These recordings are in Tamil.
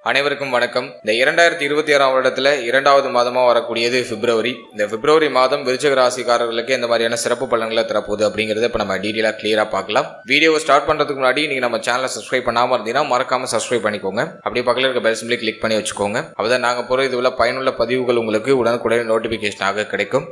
அனைவருக்கும் வணக்கம். இந்த 2026 வருடத்துல இரண்டாவது மாதமா வரக்கூடியது பிப்ரவரி. இந்த பிப்ரவரி மாதம் விருச்சிக ராசிக்காரர்களுக்கு எந்த மாதிரியான சிறப்பு பலன்களை தரப்போகுது அப்படிங்கறத இப்ப நம்ம டீடைலா கிளியரா பார்க்கலாம். வீடியோவை ஸ்டார்ட் பண்றதுக்கு முன்னாடி நீங்க நம்ம சேனலை சப்ஸ்கிரைப் பண்ணாம இருந்தீங்கன்னா மறக்காம சப்ஸ்கிரைப் பண்ணிக்கோங்க. அப்படியே பக்கத்துல இருக்க பெல் சிம்பிளை கிளிக் பண்ணி வச்சுக்கோங்க. அப்பதான் நாங்க போற இதுல பயனுள்ள பதிவுகள் உங்களுக்கு உடனுக்குடன் நோட்டிபிகேஷனாக கிடைக்கும்.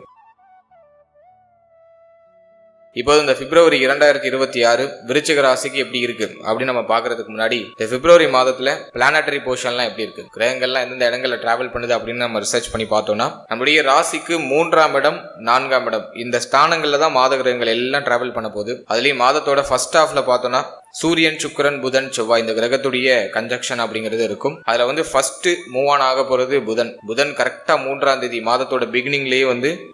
இப்போ இந்த பிப்ரவரி 2026 விருச்சிக ராசிக்கு எப்படி இருக்கு அப்படின்னு நம்ம பாக்குறதுக்கு முன்னாடி இந்த பிப்ரவரி மாதத்துல பிளானட்டரி போர்ஷன்லாம் எப்படி இருக்கு, கிரகங்கள்லாம் எந்தெந்த இடங்கள்ல டிராவல் பண்ணுது அப்படின்னு நம்ம ரிசர்ச் பண்ணி பார்த்தோம்னா நம்மளுடைய ராசிக்கு 3ஆம் இடம் 4ஆம் இடம் இந்த ஸ்தானங்கள்ல தான் மாத கிரகங்கள் எல்லாம் டிராவல் பண்ண போகுது. அதுலயும் மாதத்தோட ஃபர்ஸ்ட் ஹாஃப்ல பார்த்தோம்னா சூரியன், சுக்கிரன், புதன், செவ்வாய் இந்த கிரகத்துடைய கன்ஜக்ஷன் அப்படிங்கிறது இருக்கும். அதுல ஃபர்ஸ்ட் மூவ் ஆன் ஆக போறது புதன் கரெக்டா 3ஆம் தேதி மாதத்தோட பிகினிங்லயே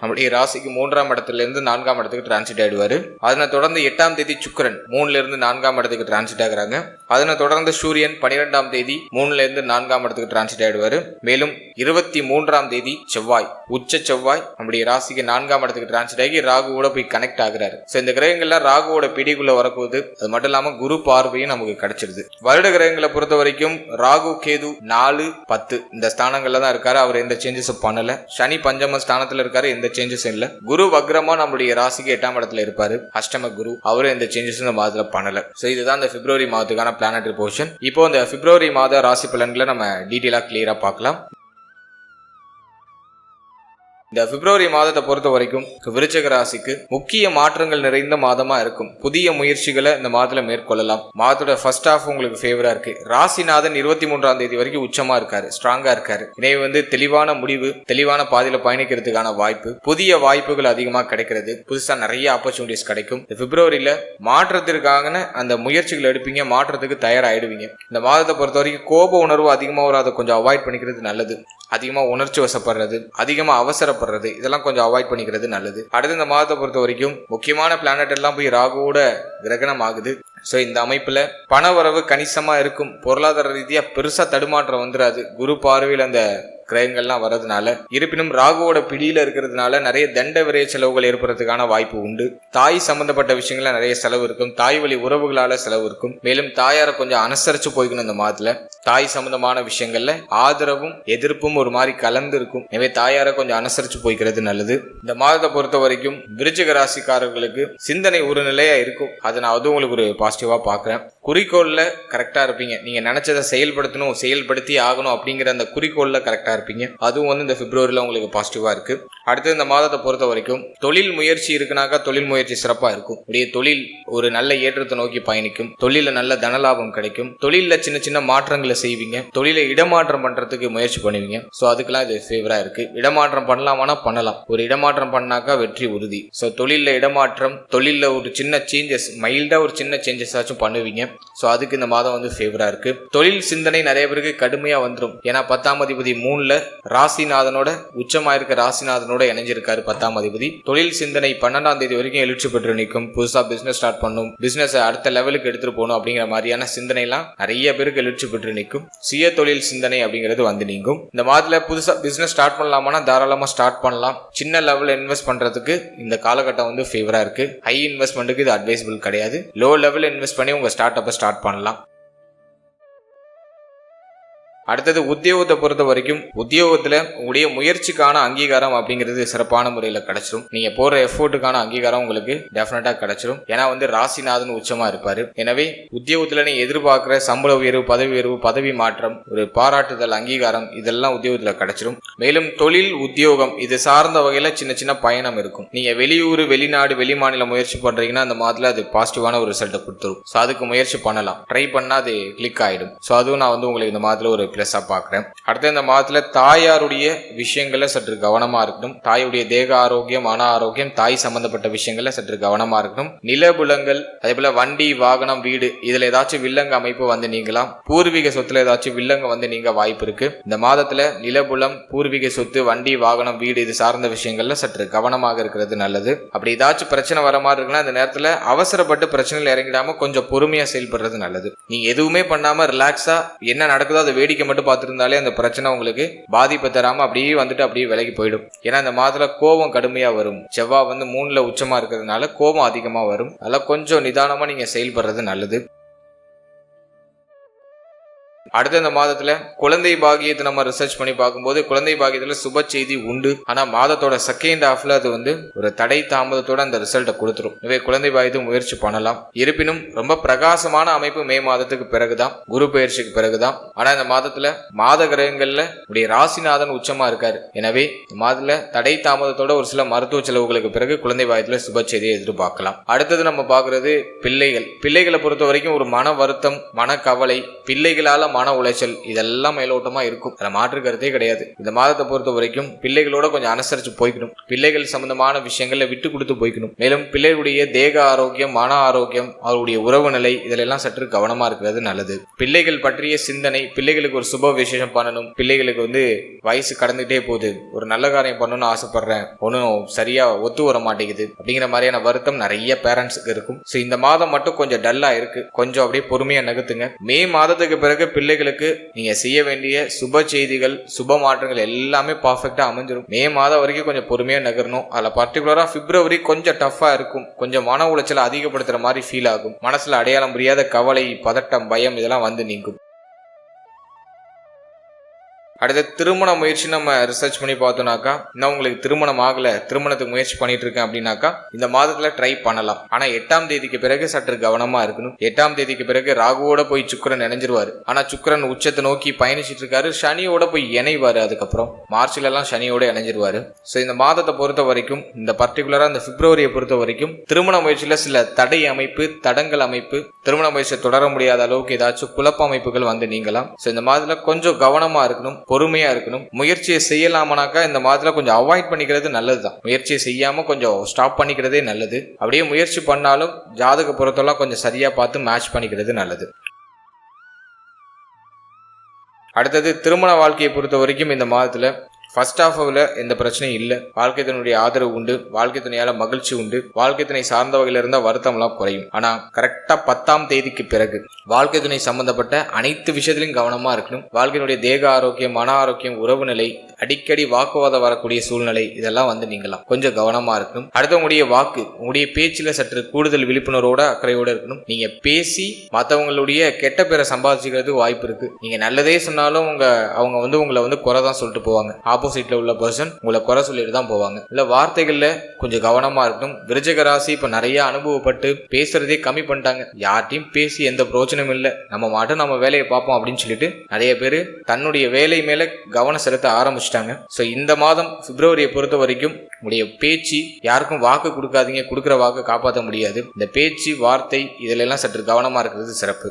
நம்மளுடைய ராசிக்கு 3ஆம் இடத்துல இருந்து 4ஆம் இடத்துக்கு டிரான்சிட் ஆயிடுவாரு. அதனை தொடர்ந்து 8ஆம் தேதி சுக்கிரன் 3ல இருந்து 4ஆம் இடத்துக்கு டிரான்சிட் ஆகுறாங்க. அதனை தொடர்ந்து சூரியன் 12ஆம் தேதி 3ல இருந்து 4ஆம் இடத்துக்கு டிரான்சிட் ஆயிடுவாரு. மேலும் 23ஆம் தேதி செவ்வாய், உச்ச செவ்வாய் நம்முடைய ராசிக்கு 4ஆம் இடத்துக்கு டிரான்சிட் ஆகி ராகுவோட போய் கனெக்ட் ஆகுறாரு. இந்த கிரகங்கள்லாம் ராகுவோட பிடிக்குள்ள வரப்போகுது. அது மட்டும் இல்லாம குரு பார்வையும் நமக்கு கிடைச்சிருது. வருட கிரகங்களை பொறுத்த வரைக்கும் ராகு, கேது 4, 10 இந்த ஸ்தானங்கள்ல தான் இருக்காரு. அவர் எந்த சேஞ்சஸும் பண்ணல. சனி பஞ்சம ஸ்தானத்துல இருக்காரு, எந்த சேஞ்சஸும் இல்ல. குரு வக்ரமா நம்மளுடைய ராசிக்கு 8ஆம் இடத்துல இருப்பாரு. அஷ்டம குரு, அவரும் எந்த சேஞ்சஸும் இந்த மாதத்துல பண்ணல. இதுதான் இந்த பிப்ரவரி மாதத்துக்கான பிளானட்டரி போர்ஷன். இப்போ இந்த பிப்ரவரி மாத ராசி பலன்களை நம்ம டீடைலா கிளியரா பார்க்கலாம். இந்த பிப்ரவரி மாதத்தை பொறுத்த வரைக்கும் விருச்சிக ராசிக்கு முக்கிய மாற்றங்கள் நிறைந்த மாதமா இருக்கும். புதிய முயற்சிகளை இந்த மாதத்துல மேற்கொள்ளலாம். மாதத்தோட ஃபர்ஸ்ட் ஹாஃப் உங்களுக்கு ஃபேவரா இருக்கு. ராசிநாதன் 23ஆம் தேதி வரைக்கும் உச்சமா இருக்காரு, ஸ்ட்ராங்கா இருக்காரு. எனவே தெளிவான முடிவு, தெளிவான பாதையில பயணிக்கிறதுக்கான வாய்ப்பு, புதிய வாய்ப்புகள் அதிகமா கிடைக்கிறது. புதுசா நிறைய ஆப்பர்ச்சுனிட்டிஸ் கிடைக்கும். இந்த பிப்ரவரியில மாற்றத்திற்கான அந்த முயற்சிகள் எடுப்பீங்க, மாற்றத்துக்கு தயாராயிடுவீங்க. இந்த மாதத்தை பொறுத்த வரைக்கும் கோப உணர்வு அதிகமா வரும், அதை கொஞ்சம் அவாய்ட் பண்ணிக்கிறது நல்லது. அதிகமா உணர்ச்சி வசப்படுறது, அதிகமா அவசரப்படுறது, இதெல்லாம் கொஞ்சம் அவாய்ட் பண்ணிக்கிறது நல்லது. அடுத்து இந்த மாதத்தை பொறுத்த வரைக்கும் முக்கியமான பிளானட் எல்லாம் போய் ராகுவோட கிரகணம் ஆகுது. இந்த அமைப்புல பண வரவு கணிசமா இருக்கும். பொருளாதார ரீதியா பெருசா தடுமாற்றம் வந்துடாது. குரு பார்வையில் அந்த கிரகங்கள்லாம் வர்றதுனால, இருப்பினும் ராகுவோட பிடியில இருக்கிறதுனால நிறைய தண்ட விரைய செலவுகள் ஏற்படுறதுக்கான வாய்ப்பு உண்டு. தாய் சம்பந்தப்பட்ட விஷயங்கள நிறைய செலவு இருக்கும். தாய் வழி உறவுகளால செலவு இருக்கும். மேலும் தாயார கொஞ்சம் அனுசரிச்சு போய்க்கணும். இந்த மாதத்துல தாய் சம்பந்தமான விஷயங்கள்ல ஆதரவும் எதிர்ப்பும் ஒரு மாதிரி கலந்து இருக்கும். எனவே தாயார கொஞ்சம் அனுசரிச்சு போய்க்கிறது நல்லது. இந்த மாதத்தை பொறுத்த வரைக்கும் விருச்சிக ராசிக்காரர்களுக்கு சிந்தனை ஒரு நிலையா இருக்கும். அதை நான் அது உங்களுக்கு ஒரு பாசிட்டிவா பாக்குறேன். குறிக்கோள்ல கரெக்டா இருப்பீங்க. நீங்க நினைச்சதை செயல்படுத்தணும், செயல்படுத்தி ஆகணும் அப்படிங்கிற அந்த குறிக்கோள்ல கரெக்டா இருப்பீங்க. அதுவும் இந்த பிப்ரவரியில உங்களுக்கு பாசிட்டிவா இருக்கு. அடுத்து இந்த மாதத்தை பொறுத்த வரைக்கும் தொழில் முயற்சி இருக்குனாக்கா தொழில் முயற்சி சிறப்பா இருக்கும். அப்படியே தொழில் ஒரு நல்ல ஏற்றத்தை நோக்கி பயணிக்கும். தொழில நல்ல தனலாபம் கிடைக்கும். தொழில சின்ன சின்ன மாற்றங்களை செய்வீங்க. தொழிலை இடமாற்றம் பண்றதுக்கு முயற்சி பண்ணுவீங்க. அதுக்கெல்லாம் இது ஃபேவரா இருக்கு. இடமாற்றம் பண்ணலாமானா பண்ணலாம். ஒரு இடமாற்றம் பண்ணாக்கா வெற்றி உறுதி. தொழில இடமாற்றம், தொழில ஒரு சின்ன சேஞ்சஸ், மைல்டா ஒரு சின்ன சேஞ்சஸ் ஆச்சும் பண்ணுவீங்க. அதுக்கு இந்த மாதம் ஃபேவரா இருக்கு. தொழில் சிந்தனை நிறைய பேருக்கு கடுமையா வந்துடும். ஏன்னா 10ஆம் அதிபதி 3ல ராசிநாதனோட உச்சமா இருக்க ராசிநாதனோட இணைஞ்சிருக்காரு 10ஆம் அதிபதி. தொழில் சிந்தனை 12ஆம் தேதி வரைக்கும் எழுச்சி பெற்று நிற்கும். புதுசா பிசினஸ் ஸ்டார்ட் பண்ணும், பிசினஸ் அடுத்த லெவலுக்கு எடுத்துட்டு போகணும் அப்படிங்கிற மாதிரியான சிந்தனை எல்லாம் நிறைய பேருக்கு எழுச்சி பெற்று நிற்கும். சுய தொழில் சிந்தனை அப்படிங்கிறது நீங்கும். இந்த மாதத்துல புதுசா பிசினஸ் ஸ்டார்ட் பண்ணலாமானா தாராளமா ஸ்டார்ட் பண்ணலாம். சின்ன லெவல் இன்வெஸ்ட் பண்றதுக்கு இந்த காலகட்டம் ஃபேவரா இருக்கு. ஹை இன்வெஸ்ட்மெண்ட்டுக்கு இது அட்வைசபிள் கிடையாது. லோ லெவல் இன்வெஸ்ட் பண்ணி உங்க ஸ்டார்ட் அப்ப ஸ்டார்ட் பண்ணலாம். அடுத்தது உத்தியோகத்தை பொறுத்த வரைக்கும் உத்தியோகத்துல உங்களுடைய முயற்சிக்கான அங்கீகாரம் அப்படிங்கிறது சிறப்பான முறையில கிடைச்சிடும். நீங்க போற எஃபோர்ட்டுக்கான அங்கீகாரம் உங்களுக்கு டெஃபினட்டா கிடைச்சிடும். ஏன்னா ராசிநாதன் உச்சமா இருப்பாரு. எனவே உத்தியோகத்துல நீங்க எதிர்பார்க்கிற சம்பள உயர்வு, பதவி மாற்றம், ஒரு பாராட்டுதல், அங்கீகாரம் இதெல்லாம் உத்தியோகத்துல கிடைச்சிடும். மேலும் தொழில், உத்தியோகம் இது சார்ந்த வகையில சின்ன சின்ன பயணம் இருக்கும். நீங்க வெளியூர், வெளிநாடு, வெளிமாநில முயற்சி பண்றீங்கன்னா அந்த மாதத்துல அது பாசிட்டிவான ஒரு ரிசல்ட்டை கொடுத்துரும். அதுக்கு முயற்சி பண்ணலாம். ட்ரை பண்ணா அது கிளிக் ஆயிடும். அதுவும் நான் உங்களுக்கு இந்த மாதத்துல ஒரு பிளஸா பாக்குறேன். அடுத்த இந்த மாதத்துல தாயாருடைய விஷயங்கள்ல சற்று கவனமா இருக்கணும். தாயுடைய தேக ஆரோக்கியம், மன ஆரோக்கியம், தாய் சம்பந்தப்பட்ட விஷயங்கள்ல சற்று கவனமா இருக்கணும். நிலபுலங்கள், அதே போல வண்டி, வாகனம், வீடு இதுல ஏதாச்சும் வில்லங்க அமைப்பு நீங்கலாம். பூர்வீக சொத்துல ஏதாச்சும் வில்லங்க நீங்க வாய்ப்பு இருக்கு. இந்த மாதத்துல நிலபுலம், பூர்வீக சொத்து, வண்டி, வாகனம், வீடு இது சார்ந்த விஷயங்கள்ல சற்று கவனமாக இருக்கிறது நல்லது. அப்படி ஏதாச்சும் பிரச்சனை வர மாதிரி இருக்குன்னா அந்த நேரத்துல அவசரப்பட்டு பிரச்சனையில் இறங்கிடாம கொஞ்சம் பொறுமையா செயல்படுறது நல்லது. நீங்க எதுவுமே பண்ணாம ரிலாக்ஸா என்ன நடக்குதோ அதை வேடிக்கை மட்டும் பார்த்திருந்தாலே அந்த பிரச்சனை உங்களுக்கு பாதிப்பு தராம அப்படியே விலகி போயிடும். ஏன்னா இந்த மாதத்துல கோபம் கடுமையா வரும். செவ்வாய் 3ல உச்சமா இருக்கிறதுனால கோபம் அதிகமா வரும். அதெல்லாம் கொஞ்சம் நிதானமா நீங்க செயல்படுறது நல்லது. அடுத்த இந்த மாதத்துல குழந்தை பாகியத்தை நம்ம ரிசர்ச் பண்ணி பார்க்கும்போது குழந்தை பாகியத்துல சுப செய்தி உண்டு. ஆனா மாதத்தோட செகண்ட் ஹாஃப்ல அது வந்து ஒரு தடை தாமதத்தோட அந்த ரிசல்ட்டை கொடுத்துரும். எனவே குழந்தை பாகியத்தை முயற்சி பண்ணலாம். இருப்பினும் ரொம்ப பிரகாசமான அமைப்பு மே மாதத்துக்கு பிறகுதான், குரு பயிற்சிக்கு பிறகுதான். ஆனா இந்த மாதத்துல மாத கிரகங்கள்ல உடைய ராசிநாதன் உச்சமா இருக்காரு. எனவே இந்த மாதத்துல தடை தாமதத்தோட ஒரு சில மருத்துவ செலவுகளுக்கு பிறகு குழந்தை பாகியத்துல சுப செய்தியை எதிர்பார்க்கலாம். அடுத்தது நம்ம பாக்குறது பிள்ளைகளை பொறுத்த வரைக்கும் ஒரு மன வருத்தம், மன கவலை, பிள்ளைகளால மன உளைச்சல் இதெல்லாம் மேலோட்டமா இருக்கும். அதை மாற்று கருத்தே கிடையாது. இந்த மாதத்தை பொறுத்த வரைக்கும் பிள்ளைகளோட கொஞ்சம் அனுசரிச்சு போய்க்கணும். பிள்ளைகள் சம்பந்தமான விஷயங்கள்ல விட்டு கொடுத்து போய்க்கணும். மேலும் பிள்ளைகளுடைய தேக ஆரோக்கியம், மன ஆரோக்கியம், அவருடைய உறவு நிலை இதெல்லாம் சற்று கவனமா இருக்கிறது நல்லது. பிள்ளைகள் பற்றிய சிந்தனை, பிள்ளைகளுக்கு ஒரு சுப விசேஷம் பண்ணணும், பிள்ளைகளுக்கு வந்து வயசு கடந்துகிட்டே போகுது, ஒரு நல்ல காரியம் பண்ணணும்னு ஆசைப்படுறேன், ஒன்னும் சரியா ஒத்து வர மாட்டேங்குது அப்படிங்கிற மாதிரியான வருத்தம் நிறைய பேரண்ட்ஸுக்கு இருக்கும். ஸோ இந்த மாதம் மட்டும் கொஞ்சம் டல்லா இருக்கு. கொஞ்சம் அப்படியே பொறுமையா நகர்த்துங்க. மே மாதத்துக்கு பிறகு பிள்ளைகளுக்கு நீங்க செய்ய வேண்டிய சுப செய்திகள், சுப மாற்றங்கள் எல்லாமே பர்ஃபெக்டா அமைஞ்சிடும். மே மாதம் வரைக்கும் கொஞ்சம் பொறுமையா நகரணும். அதுல பர்டிகுலரா பிப்ரவரி கொஞ்சம் டஃபா இருக்கும். கொஞ்சம் மன உளைச்சலை அதிகப்படுத்துற மாதிரி ஃபீல் ஆகும். மனசுல அடையாளம் புரியாத கவலை, பதட்டம், பயம் இதெல்லாம் வந்து நீங்கும். அடுத்த திருமண முயற்சி நம்ம ரிசர்ச் பண்ணி பார்த்தோம்னாக்கா, இன்னும் உங்களுக்கு திருமணம் ஆகல, திருமணத்துக்கு முயற்சி பண்ணிட்டு இருக்கேன் அப்படின்னாக்கா இந்த மாதத்துல ட்ரை பண்ணலாம். ஆனா 8ஆம் தேதிக்கு பிறகு சற்று கவனமா இருக்கணும். 8ஆம் தேதிக்கு பிறகு ராகுவோட போய் சுக்கிரன் இணைஞ்சிருவாரு. ஆனா சுக்கிரன் உச்சத்தை நோக்கி பயணிச்சிட்டு இருக்காரு. சனியோட போய் இணைவாரு. அதுக்கப்புறம் மார்ச்ல எல்லாம் சனியோட இணைஞ்சிருவாரு. ஸோ இந்த மாதத்தை பொறுத்த வரைக்கும், இந்த பர்டிகுலரா இந்த பிப்ரவரியை பொறுத்த வரைக்கும் திருமண முயற்சியில சில தடை அமைப்பு, தடங்கள் அமைப்பு, திருமண முயற்சியை தொடர முடியாத அளவுக்கு ஏதாச்சும் குழப்ப அமைப்புகள் வந்து நீங்கலாம். ஸோ இந்த மாதத்துல கொஞ்சம் கவனமா இருக்கணும், பொறுமையா இருக்கணும். முயற்சியை செய்யலாமனாக்கா இந்த மாதத்துல கொஞ்சம் அவாய்ட் பண்ணிக்கிறது நல்லதுதான். முயற்சியை செய்யாம கொஞ்சம் ஸ்டாப் பண்ணிக்கிறதே நல்லது. அப்படியே முயற்சி பண்ணாலும் ஜாதக பொறுத்தெல்லாம் கொஞ்சம் சரியா பார்த்து மேட்ச் பண்ணிக்கிறது நல்லது. அடுத்தது திருமண வாழ்க்கையை பொறுத்த வரைக்கும் இந்த மாதத்துல ஃபர்ஸ்ட் ஹாஃப்ல எந்த பிரச்சனையும் இல்லை. வாழ்க்கை துணையுடைய ஆதரவு உண்டு. வாழ்க்கை துணையால மகிழ்ச்சி உண்டு. வாழ்க்கை துணை சார்ந்த வகையில இருந்த வருத்தம் எல்லாம் குறையும். ஆனா கரெக்டா 10ஆம் தேதிக்கு பிறகு வாழ்க்கை துணை சம்பந்தப்பட்ட அனைத்து விஷயத்திலும் கவனமா இருக்கணும். வாழ்க்கையினுடைய தேக ஆரோக்கியம், மன ஆரோக்கியம், உறவு நிலை, அடிக்கடி வாக்குவாதம் வரக்கூடிய சூழ்நிலை இதெல்லாம் வந்து நீங்களாம் கொஞ்சம் கவனமா இருக்கணும். அடுத்தவங்களுடைய வாக்கு, உங்களுடைய பேச்சுல சற்று கூடுதல் விழிப்புணர்வோட அக்கறையோட இருக்கணும். நீங்க பேசி மற்றவங்களுடைய கெட்ட பேரை சம்பாதிச்சுக்கிறதுக்கு வாய்ப்பு இருக்கு. நீங்க நல்லதே சொன்னாலும் அவங்க வந்து உங்களை வந்து குறை தான் சொல்லிட்டு போவாங்க. ஆப்போசிட்ல உள்ள பர்சன் உங்களை குறை சொல்லிட்டு தான் போவாங்க. இல்ல வார்த்தைகள்ல கொஞ்சம் கவனமா இருக்கணும். விருச்சிக ராசி இப்ப நிறைய அனுபவப்பட்டு பேசுறதே கம்மி பண்ணிட்டாங்க. யார்ட்டையும் பேசி எந்த பிரோஜனமும் இல்லை, நம்ம மட்டும் நம்ம வேலையை பார்ப்போம் அப்படின்னு சொல்லிட்டு நிறைய பேர் தன்னுடைய வேலை மேல கவனம் செலுத்த ஆரம்பிச்சிட்டாங்க. சோ இந்த மாதம் பிப்ரவரியை பொறுத்த வரைக்கும் உங்களுடைய பேச்சு, யாருக்கும் வாக்கு கொடுக்காதீங்க. கொடுக்குற வாக்கு காப்பாற்ற முடியாது. இந்த பேச்சு, வார்த்தை இதுல எல்லாம் சற்று கவனமா இருக்கிறது சிறப்பு.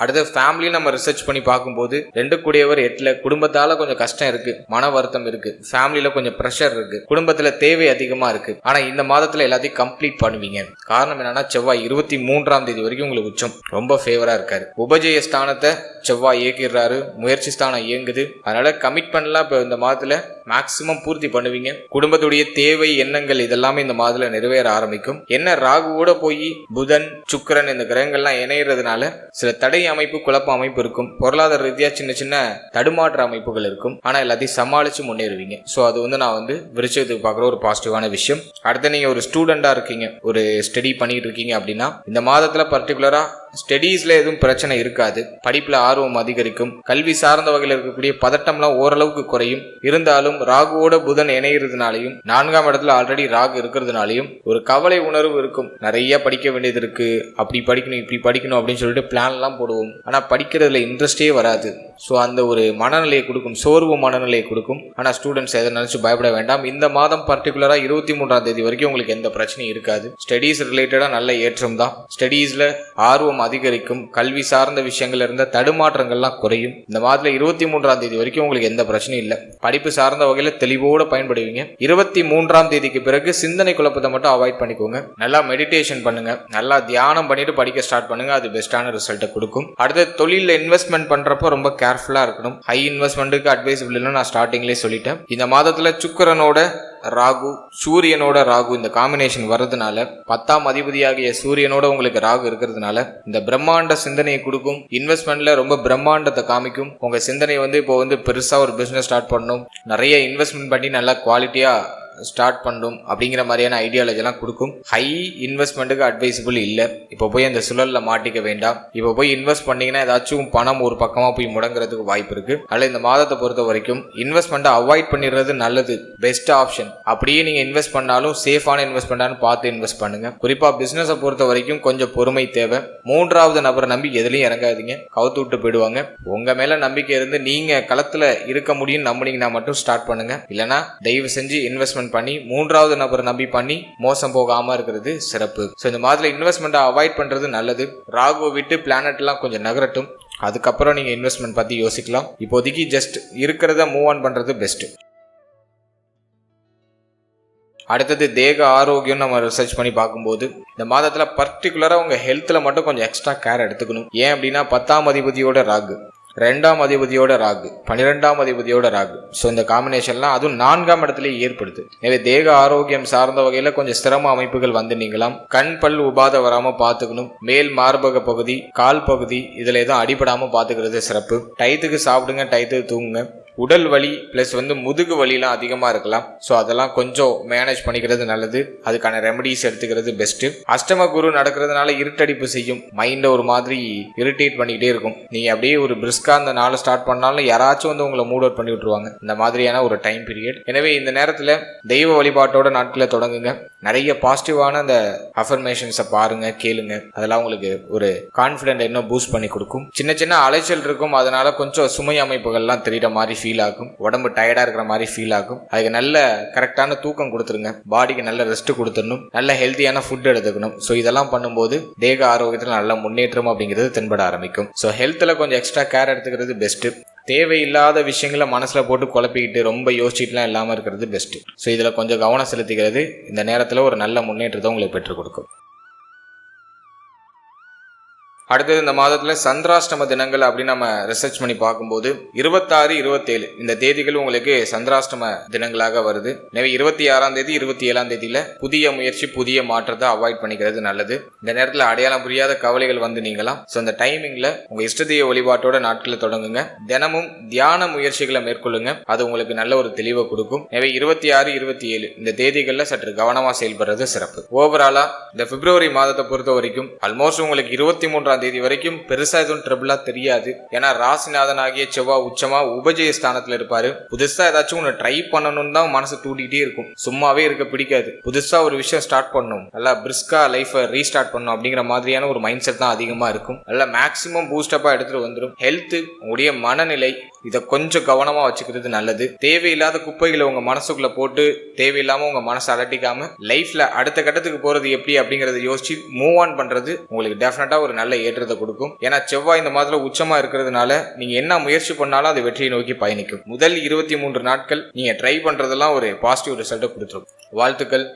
அடுத்த ஃபேமிலி நம்ம ரிசர்ச் பண்ணி பார்க்கும்போது 2 கூடியவர் 8ல குடும்பத்தால கொஞ்சம் கஷ்டம் இருக்கு, மன வருத்தம் இருக்கு, ஃபேமிலியில கொஞ்சம் ப்ரெஷர் இருக்கு, குடும்பத்துல தேவை அதிகமா இருக்கு. ஆனா இந்த மாதத்துல எல்லாத்தையும் கம்ப்ளீட் பண்ணுவீங்க. காரணம் என்னன்னா செவ்வாய் 23ஆம் தேதி வரைக்கும் உங்களுக்கு உச்சம் ரொம்ப ஃபேவரா இருக்காரு. உபஜய ஸ்தானத்தை செவ்வாய் இயக்கிடுறாரு, முயற்சி ஸ்தானம் இயங்குது. அதனால கமிட்மெண்ட்லாம் இப்போ இந்த மாதத்துல மேக்சிமம் பூர்த்தி பண்ணுவீங்க. குடும்பத்துடைய தேவை, எண்ணங்கள் இதெல்லாமே இந்த மாதத்துல நிறைவேற ஆரம்பிக்கும். என்ன ராகுவோட போய் புதன், சுக்கிரன் இந்த கிரகங்கள்லாம் இணையறதுனால சில தடை அமைப்பு, குழப்ப அமைப்பு இருக்கும். பொருளாதார ரீதியா சின்ன சின்ன தடுமாற்ற அமைப்புகள் இருக்கும். ஆனா எல்லாத்தையும் சமாளிச்சு முன்னேறுவீங்க. சோ அது வந்து நான் வந்து விருச்சிகத்துக்கு பார்க்குற ஒரு பாசிட்டிவான விஷயம். அடுத்து நீங்க ஒரு ஸ்டூடெண்டா இருக்கீங்க, ஒரு ஸ்டடி பண்ணிட்டு இருக்கீங்க அப்படின்னா இந்த மாதத்துல பர்டிகுலரா ஸ்டடீஸ்ல எதுவும் பிரச்சனை இருக்காது. படிப்புல ஆர்வம் அதிகரிக்கும். கல்வி சார்ந்த வகையில் இருக்கக்கூடிய பதட்டம்லாம் ஓரளவுக்கு குறையும். இருந்தாலும் ராகுவோட புதன் இணைகிறதுனாலையும் 4ஆம் இடத்துல ஆல்ரெடி ராகு இருக்கிறதுனாலையும் ஒரு கவலை உணர்வு இருக்கும். நிறைய படிக்க வேண்டியது இருக்கு, அப்படி படிக்கணும் இப்படி படிக்கணும் அப்படின்னு சொல்லிட்டு பிளான் எல்லாம் போடுவோம். ஆனா படிக்கிறதுல இன்ட்ரெஸ்டே வராது. ஸோ அந்த ஒரு மனநிலையை கொடுக்கும், சோர்வு மனநிலையை கொடுக்கும். ஆனால் ஸ்டூடெண்ட்ஸ் எதை நினைச்சு பயப்பட வேண்டாம். இந்த மாதம் பர்டிகுலரா 23ஆம் தேதி வரைக்கும் உங்களுக்கு எந்த பிரச்சனையும் இருக்காது. ஸ்டடீஸ் ரிலேட்டடா நல்ல ஏற்றம் தான். ஸ்டடீஸ்ல ஆர்வம் அதிகரிக்கும். கல்வி சார்ந்த விஷயங்கள்ல இருந்த தடுமாற்றங்கள்லாம் குறையும். இந்த மாதத்துல 23ஆம் தேதி வரைக்கும் உங்களுக்கு எந்த பிரச்சனையும் இல்லை. படிப்பு சார்ந்த வகையில தெளிவோட பயன்படுவீங்க. 23ஆம் தேதிக்கு பிறகு சிந்தனை குழப்பத்தை மட்டும் அவாய்ட் பண்ணிக்கோங்க. நல்லா மெடிடேஷன் பண்ணுங்க, நல்லா தியானம் பண்ணிட்டு படிக்க ஸ்டார்ட் பண்ணுங்க. அது பெஸ்டான ரிசல்ட்டை கொடுக்கும். அடுத்த தொழில இன்வெஸ்ட்மெண்ட் பண்றப்போ ரொம்ப கேர்ஃபுல்லா இருக்கணும். ஹை இன்வெஸ்ட்மெண்ட்டுக்கு அட்வைசபிள் இல்லைன்னு நான் ஸ்டார்டிங்லேயே சொல்லிட்டேன். இந்த மாதத்துல சுக்கிரனோட ராகு, சூரியனோட ராகு இந்த காம்பினேஷன் வர்றதுனால 10ஆம் அதிபதியாகிய சூரியனோட உங்களுக்கு ராகு இருக்கிறதுனால இந்த பிரம்மாண்ட சிந்தனையை கொடுக்கும். இன்வெஸ்ட்மெண்ட்ல ரொம்ப பிரம்மாண்டத்தை காமிக்கும். உங்க சிந்தனை வந்து இப்போ வந்து பெருசா ஒரு பிசினஸ் ஸ்டார்ட் பண்ணணும், நிறைய இன்வெஸ்ட்மெண்ட் பண்ணி நல்லா குவாலிட்டியா ஸ்டார்ட் பண்ணணும் அப்படிங்கிற மாதிரியான ஐடியாலஜி எல்லாம் கொடுக்கும். ஹை இன்வெஸ்ட்மெண்ட்டுக்கு அட்வைசபிள் இல்லை. இப்போ போய் அந்த சுழல்ல மாட்டிக்க வேண்டாம். இப்போ போய் இன்வெஸ்ட் பண்ணீங்கன்னா ஏதாச்சும் பணம் ஒரு பக்கமா போய் முடங்குறதுக்கு வாய்ப்பு இருக்கு. அதில் இந்த மாதத்தை பொறுத்த வரைக்கும் இன்வெஸ்ட்மெண்ட்டை அவாய்ட் பண்ணிடுறது நல்லது, பெஸ்ட் ஆப்ஷன். அப்படியே நீங்க இன்வெஸ்ட் பண்ணாலும் சேஃபான இன்வெஸ்ட்மெண்டானு பார்த்து இன்வெஸ்ட் பண்ணுங்க. குறிப்பா பிசினஸை பொறுத்த வரைக்கும் கொஞ்சம் பொறுமை தேவை. மூன்றாவது நபரை நம்பி எதுலையும் இறங்காதீங்க, கவுத்து விட்டு போயிடுவாங்க. உங்க மேல நம்பிக்கை இருந்து நீங்க களத்துல இருக்க முடியும் நம்பினீங்கன்னா மட்டும் ஸ்டார்ட் பண்ணுங்க. இல்லைன்னா தயவு செஞ்சு இன்வெஸ்ட்மெண்ட் பண்ணி மூன்றாவது நபரை நம்பி பண்ணி மோசம் போகாம இருக்கிறது சிறப்பு. இந்த மாதிரி இன்வெஸ்ட்மெண்ட் அவாய்ட் பண்றது நல்லது. ராகு விட்டு பிளானட் எல்லாம் கொஞ்சம் நகரட்டும், அதுக்கப்புறம் நீங்க இன்வெஸ்ட்மெண்ட் பத்தி யோசிக்கலாம். இப்போதைக்கு ஜஸ்ட் இருக்கிறத மூவ் ஆன் பண்றது பெஸ்ட். அடுத்தது தேக ஆரோக்கியம் நம்ம ரிசர்ச் பண்ணி பார்க்கும்போது இந்த மாதத்துல பர்டிகுலரா உங்க ஹெல்த்ல மட்டும் கொஞ்சம் எக்ஸ்ட்ரா கேர் எடுத்துக்கணும். ஏன் அப்படின்னா 10ஆம் அதிபதியோட ராகு, 2ஆம் அதிபதியோட ராகு, 12ஆம் அதிபதியோட ராகு. இந்த காம்பினேஷன்லாம் அதுவும் 4ஆம் இடத்துலயே ஏற்படுது. எனவே தேக ஆரோக்கியம் சார்ந்த வகையில கொஞ்சம் சிரம அமைப்புகள் வந்து நீங்களாம். கண் பல் உபாதை வராம பாத்துக்கணும். மேல் மார்பக பகுதி, கால் பகுதி இதுல எதுவும் அடிபடாம பாத்துக்கிறது சிறப்பு. டயத்துக்கு சாப்பிடுங்க, டயத்துக்கு தூங்குங்க. உடல் வலி பிளஸ் முதுகு வலிலாம் அதிகமாக இருக்கலாம். அதெல்லாம் கொஞ்சம் மேனேஜ் பண்ணிக்கிறது நல்லது. அதுக்கான ரெமடிஸ் எடுத்துக்கிறது பெஸ்ட். அஷ்டம குரு நடக்கிறதுனால இருட்டடிப்பு செய்யும். மைண்டை ஒரு மாதிரி இரிட்டேட் பண்ணிக்கிட்டே இருக்கும். நீங்கள் அப்படியே ஒரு பிரிஸ்கா அந்த நாளை ஸ்டார்ட் பண்ணாலும் யாராச்சும் உங்களை மூட் அவுட் பண்ணி விட்டுருவாங்க. இந்த மாதிரியான ஒரு டைம் பீரியட். எனவே இந்த நேரத்தில் தெய்வ வழிபாட்டோட நாட்களை தொடங்குங்க. நிறைய பாசிட்டிவான அந்த அஃபர்மேஷன்ஸை பாருங்க, கேளுங்க. அதெல்லாம் உங்களுக்கு ஒரு கான்ஃபிடென்ட் இன்னும் பூஸ்ட் பண்ணி கொடுக்கும். சின்ன சின்ன அலைச்சல் இருக்கும், அதனால கொஞ்சம் சுமை அமைப்புகள்லாம் தெரியுற மாதிரி ஃபீல் ஆகும். உடம்பு டயர்டா இருக்கிற மாதிரி ஃபீல் ஆகும். அதுக்கு நல்ல கரெக்டான தூக்கம் கொடுத்துருங்க. பாடிக்கு நல்ல ரெஸ்ட் கொடுத்துடணும். நல்ல ஹெல்த்தியான ஃபுட் எடுத்துக்கணும். இதெல்லாம் பண்ணும்போது தேக ஆரோக்கியத்தில் நல்ல முன்னேற்றம் அப்படிங்கிறது தென்பட ஆரம்பிக்கும். ஹெல்த்ல கொஞ்சம் எக்ஸ்ட்ரா கேர் எடுத்துக்கிறது பெஸ்ட். தேவையில்லாத விஷயங்களை மனசுல போட்டு குழப்பிக்கிட்டு ரொம்ப யோசிச்சுட்டுலாம் இல்லாம இருக்கிறது பெஸ்ட். இதுல கொஞ்சம் கவனம் செலுத்திக்கிறது இந்த நேரத்துல ஒரு நல்ல முன்னேற்றத்தை உங்களுக்கு பெற்றுக் கொடுக்கும். அடுத்தது இந்த மாதத்துல சந்திராஷ்டம தினங்கள் அப்படின்னு நம்ம ரிசர்ச் பண்ணி பார்க்கும்போது 26, 27 இந்த தேதிகள் உங்களுக்கு சந்திராஷ்டம தினங்களாக வருது. எனவே 26ஆம் தேதி 27ஆம் தேதியில புதிய முயற்சி, புதிய மாற்றத்தை அவாய்ட் பண்ணிக்கிறது நல்லது. இந்த நேரத்துல அடையாளம் புரியாத கவலைகள் வந்து நீங்களாம். இந்த டைமிங்ல உங்க இஷ்டதெய்வ வழிபாட்டோட நாட்களை தொடங்குங்க. தினமும் தியான முயற்சிகளை மேற்கொள்ளுங்க. அது உங்களுக்கு நல்ல ஒரு தெளிவை கொடுக்கும். எனவே 26, 27 இந்த தேதிகள்ல சற்று கவனமா செயல்படுறது சிறப்பு. ஓவராலா இந்த பிப்ரவரி மாதத்தை பொறுத்த வரைக்கும் ஆல்மோஸ்ட் உங்களுக்கு 23ஆம் தேதி வரைக்கும் பெருசா எதுவும் ட்ரபிளா தெரியாது. ஏன்னா ராசிநாதன் ஆகிய செவ்வாய் உச்சமா உபஜய ஸ்தானத்துல இருப்பாரு. புதுசா ஏதாச்சும் ஒன்று ட்ரை பண்ணணும்னு தான் மனசு தூண்டிகிட்டே இருக்கும். சும்மாவே இருக்க பிடிக்காது. புதுசா ஒரு விஷயம் ஸ்டார்ட் பண்ணணும், நல்லா பிரிஸ்கா லைஃபை ரீஸ்டார்ட் பண்ணணும் அப்படிங்கிற மாதிரியான ஒரு மைண்ட் செட் தான் அதிகமா இருக்கும். நல்லா மேக்சிமம் பூஸ்டப்பா எடுத்துட்டு வந்துடும். ஹெல்த், உங்களுடைய மனநிலை இதை கொஞ்சம் கவனமா வச்சுக்கிறது நல்லது. தேவையில்லாத குப்பைகளை உங்க மனசுக்குள்ள போட்டு தேவையில்லாம உங்க மனசை அலட்டிக்காம லைஃப்ல அடுத்த கட்டத்துக்கு போறது எப்படி அப்படிங்கறத யோசிச்சு மூவ் ஆன் பண்றது உங்களுக்கு டெஃபினட்டா ஒரு நல்ல ஏற்றத்தை கொடுக்கும். ஏன்னா செவ்வாய் இந்த மாதிரி உச்சமா இருக்கிறதுனால நீங்க என்ன முயற்சி பண்ணாலும் அது வெற்றியை நோக்கி பயணிக்கும். முதல் 23 நாட்கள் நீங்க ட்ரை பண்றதெல்லாம் ஒரு பாசிட்டிவ் ரிசல்ட்டை கொடுத்துரும். வாழ்த்துக்கள்.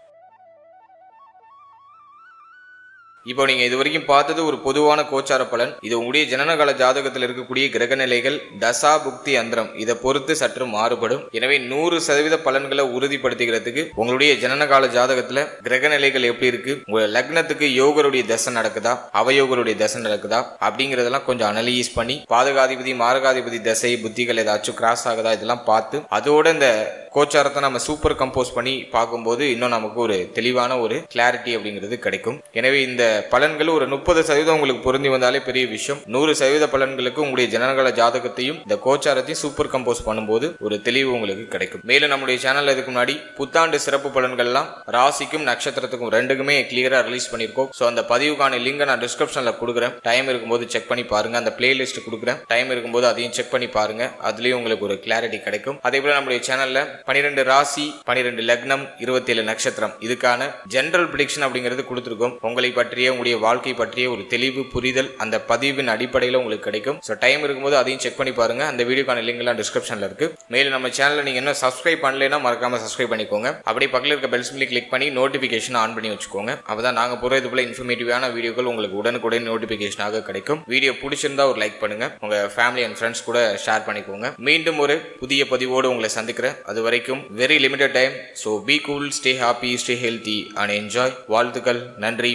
இப்போ நீங்க இது வரைக்கும் பார்த்தது ஒரு பொதுவான கோச்சார பலன். இது உங்களுடைய ஜனனகால ஜாதகத்தில் இருக்கக்கூடிய கிரக நிலைகள், தசா புக்தி அந்தரம் இதை பொறுத்து சற்று மாறுபடும். எனவே 100% பலன்களை உறுதிப்படுத்திக்கிறதுக்கு உங்களுடைய ஜனனகால ஜாதகத்துல கிரக நிலைகள் எப்படி இருக்கு, உங்க லக்னத்துக்கு யோகருடைய தசை நடக்குதா, அவயோகருடைய தசை நடக்குதா அப்படிங்கறதெல்லாம் கொஞ்சம் அனலைஸ் பண்ணி பாதகாதிபதி, மாரகாதிபதி தசை புத்திகள் ஏதாச்சும் கிராஸ் ஆகுதா இதெல்லாம் பார்த்து அதோட இந்த கோச்சாரத்தை நம்ம சூப்பர் கம்போஸ் பண்ணி பார்க்கும்போது இன்னும் நமக்கு ஒரு தெளிவான ஒரு கிளாரிட்டி அப்படிங்கிறது கிடைக்கும். எனவே இந்த பலன்கள் ஒரு 30% உங்களுக்கு பொருந்தி வந்தாலே பெரிய விஷயம். 100% பலன்களுக்கு உங்களுடைய ஜனனகால ஜாதகத்தையும் இந்த கோச்சாரத்தையும் சூப்பர் கம்போஸ் பண்ணும்போது ஒரு தெளிவு உங்களுக்கு கிடைக்கும். மேலும் நம்முடைய சேனல்ல இதுக்கு முன்னாடி புத்தாண்டு சிறப்பு பலன்கள்லாம் ராசிக்கும் நட்சத்திரத்துக்கும் ரெண்டுக்குமே கிளியரா ரிலீஸ் பண்ணிருக்கோம். அந்த பதிவுக்கான லிங்கை நான் டிஸ்கிரிப்ஷன்ல கொடுக்குறேன். டைம் இருக்கும்போது செக் பண்ணி பாருங்க. அந்த பிளேலிஸ்ட் கொடுக்குறேன். டைம் இருக்கும்போது அதையும் செக் பண்ணி பாருங்க. அதுலயும் உங்களுக்கு ஒரு கிளாரிட்டி கிடைக்கும். அதே போல நம்முடைய சேனல்ல 12 ராசி, 12 லக்னம், 27 நட்சத்திரம் இதுக்கான ஜெனரல் ப்ரெடிக்ஷன் அப்படிங்கிறது கொடுத்துருக்கோம். உங்களை பற்றிய, உங்களுடைய வாழ்க்கை பற்றிய ஒரு தெளிவு புரிதல் அந்த பதிவின் அடிப்படையில் உங்களுக்கு கிடைக்கும். டைம் இருக்கும்போது அதையும் செக் பண்ணி பாருங்க. அந்த வீடியோக்கான லிங்க் எல்லாம் டிஸ்கிரிப்ஷன்ல இருக்கு. மேலும் நம்ம சேனலை நீங்க என்ன சப்ஸ்கிரைப் பண்ணலைன்னா மறக்காம சப்ஸ்கிரைப் பண்ணிக்கோங்க. அப்படியே பக்கத்தில் இருக்க பெல் சிம்பிளை கிளிக் பண்ணி நோட்டிபிகேஷன் ஆன் பண்ணி வச்சுக்கோங்க. அப்பதான் நாங்க போற இது போல இன்ஃபர்மேட்டிவான வீடியோக்கள் உங்களுக்கு உடனுக்குடன் நோட்டிபிகேஷனாக கிடைக்கும். வீடியோ பிடிச்சிருந்தா ஒரு லைக் பண்ணுங்க. உங்க ஃபேமிலி அண்ட் ஃப்ரெண்ட்ஸ் கூட ஷேர் பண்ணிக்கோங்க. மீண்டும் ஒரு புதிய பதிவோடு உங்களை சந்திக்கிறேன். அது வரைக்கும் very limited time. So be cool, stay happy, stay healthy and enjoy. வாழ்த்துக்கள். நன்றி.